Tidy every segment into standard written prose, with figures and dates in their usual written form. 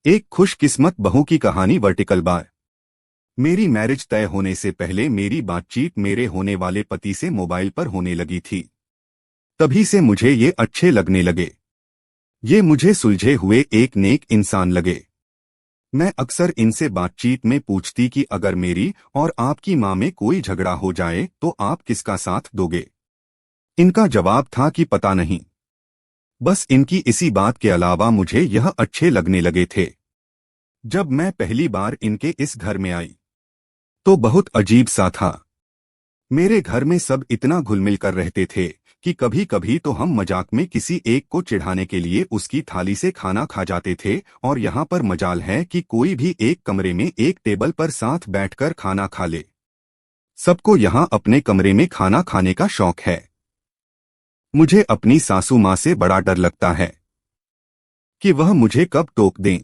एक खुशकिस्मत बहू की कहानी वर्टिकल बार। मेरी मैरिज तय होने से पहले मेरी बातचीत मेरे होने वाले पति से मोबाइल पर होने लगी थी। तभी से मुझे ये अच्छे लगने लगे। ये मुझे सुलझे हुए एक नेक इंसान लगे। मैं अक्सर इनसे बातचीत में पूछती कि अगर मेरी और आपकी माँ में कोई झगड़ा हो जाए तो आप किसका साथ दोगे। इनका जवाब था कि पता नहीं। बस इनकी इसी बात के अलावा मुझे यह अच्छे लगने लगे थे। जब मैं पहली बार इनके इस घर में आई तो बहुत अजीब सा था। मेरे घर में सब इतना घुल मिल कर रहते थे कि कभी कभी तो हम मजाक में किसी एक को चिढ़ाने के लिए उसकी थाली से खाना खा जाते थे। और यहाँ पर मजाल है कि कोई भी एक कमरे में एक टेबल पर साथ बैठकर खाना खा ले। सबको यहाँ अपने कमरे में खाना खाने का शौक है। मुझे अपनी सासू माँ से बड़ा डर लगता है कि वह मुझे कब टोक दें।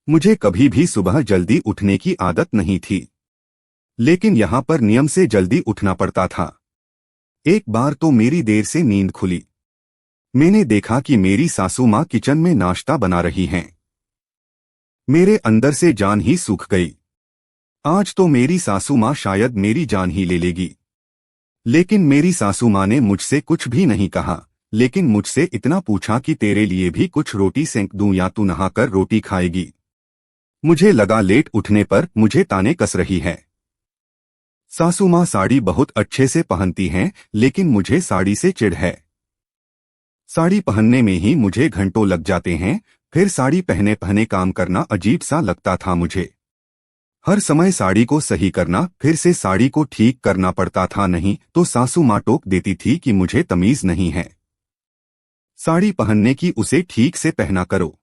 मुझे कभी भी सुबह जल्दी उठने की आदत नहीं थी, लेकिन यहाँ पर नियम से जल्दी उठना पड़ता था। एक बार तो मेरी देर से नींद खुली। मैंने देखा कि मेरी सासू माँ किचन में नाश्ता बना रही हैं। मेरे अंदर से जान ही सूख गई। आज तो मेरी सासू माँ शायद मेरी जान ही ले लेगी। लेकिन मेरी सासू माँ ने मुझसे कुछ भी नहीं कहा, लेकिन मुझसे इतना पूछा कि तेरे लिए भी कुछ रोटी सेंक दूं या तू नहाकर रोटी खाएगी। मुझे लगा लेट उठने पर मुझे ताने कस रही है। सासू माँ साड़ी बहुत अच्छे से पहनती हैं, लेकिन मुझे साड़ी से चिढ़ है। साड़ी पहनने में ही मुझे घंटों लग जाते हैं। फिर साड़ी पहने पहने काम करना अजीब सा लगता था मुझे। हर समय साड़ी को सही करना, फिर से साड़ी को ठीक करना पड़ता था, नहीं तो सासू माँ टोक देती थी कि मुझे तमीज नहीं है। साड़ी पहनने की उसे ठीक से पहना करो।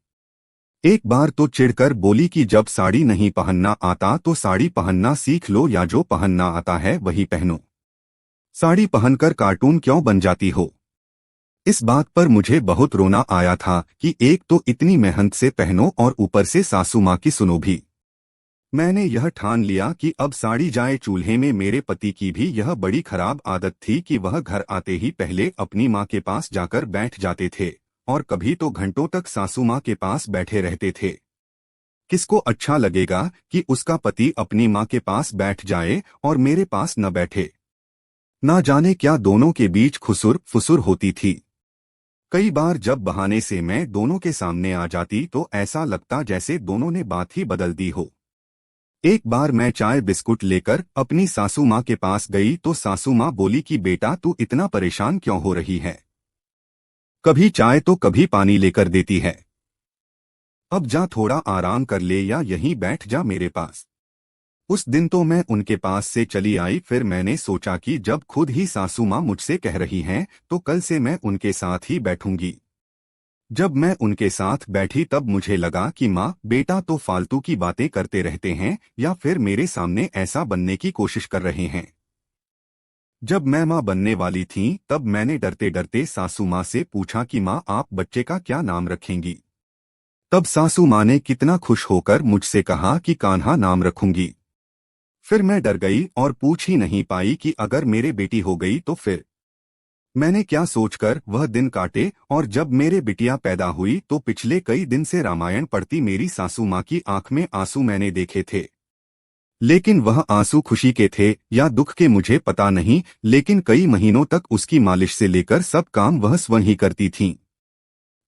एक बार तो चिढ़कर बोली कि जब साड़ी नहीं पहनना आता तो साड़ी पहनना सीख लो, या जो पहनना आता है वही पहनो। साड़ी पहनकर कार्टून क्यों बन जाती हो। इस बात पर मुझे बहुत रोना आया था कि एक तो इतनी मेहनत से पहनो और ऊपर से सासू माँ की सुनो भी। मैंने यह ठान लिया कि अब साड़ी जाए चूल्हे में। मेरे पति की भी यह बड़ी खराब आदत थी कि वह घर आते ही पहले अपनी माँ के पास जाकर बैठ जाते थे, और कभी तो घंटों तक सासू माँ के पास बैठे रहते थे। किसको अच्छा लगेगा कि उसका पति अपनी माँ के पास बैठ जाए और मेरे पास न बैठे। ना जाने क्या दोनों के बीच खुसुर फुसुर होती थी। कई बार जब बहाने से मैं दोनों के सामने आ जाती तो ऐसा लगता जैसे दोनों ने बात ही बदल दी हो। एक बार मैं चाय बिस्कुट लेकर अपनी सासू माँ के पास गई तो सासू माँ बोली कि बेटा तू इतना परेशान क्यों हो रही है, कभी चाय तो कभी पानी लेकर देती है। अब जा थोड़ा आराम कर ले या यहीं बैठ जा मेरे पास। उस दिन तो मैं उनके पास से चली आई। फिर मैंने सोचा कि जब खुद ही सासू माँ मुझसे कह रही हैं तो कल से मैं उनके साथ ही बैठूंगी। जब मैं उनके साथ बैठी तब मुझे लगा कि माँ बेटा तो फालतू की बातें करते रहते हैं, या फिर मेरे सामने ऐसा बनने की कोशिश कर रहे हैं। जब मैं माँ बनने वाली थी तब मैंने डरते डरते सासू माँ से पूछा कि माँ आप बच्चे का क्या नाम रखेंगी। तब सासू माँ ने कितना खुश होकर मुझसे कहा कि कान्हा नाम रखूंगी। फिर मैं डर गई और पूछ ही नहीं पाई कि अगर मेरे बेटी हो गई तो फिर। मैंने क्या सोचकर वह दिन काटे, और जब मेरे बिटिया पैदा हुई तो पिछले कई दिन से रामायण पढ़ती मेरी सासू माँ की आंख में आंसू मैंने देखे थे। लेकिन वह आंसू खुशी के थे या दुख के मुझे पता नहीं, लेकिन कई महीनों तक उसकी मालिश से लेकर सब काम वह स्वयं ही करती थीं।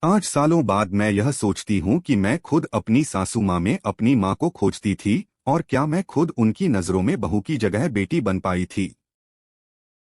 आज सालों बाद मैं यह सोचती हूँ कि मैं खुद अपनी सासू माँ में अपनी माँ को खोजती थी, और क्या मैं खुद उनकी नजरों में बहू की जगह बेटी बन पाई थी।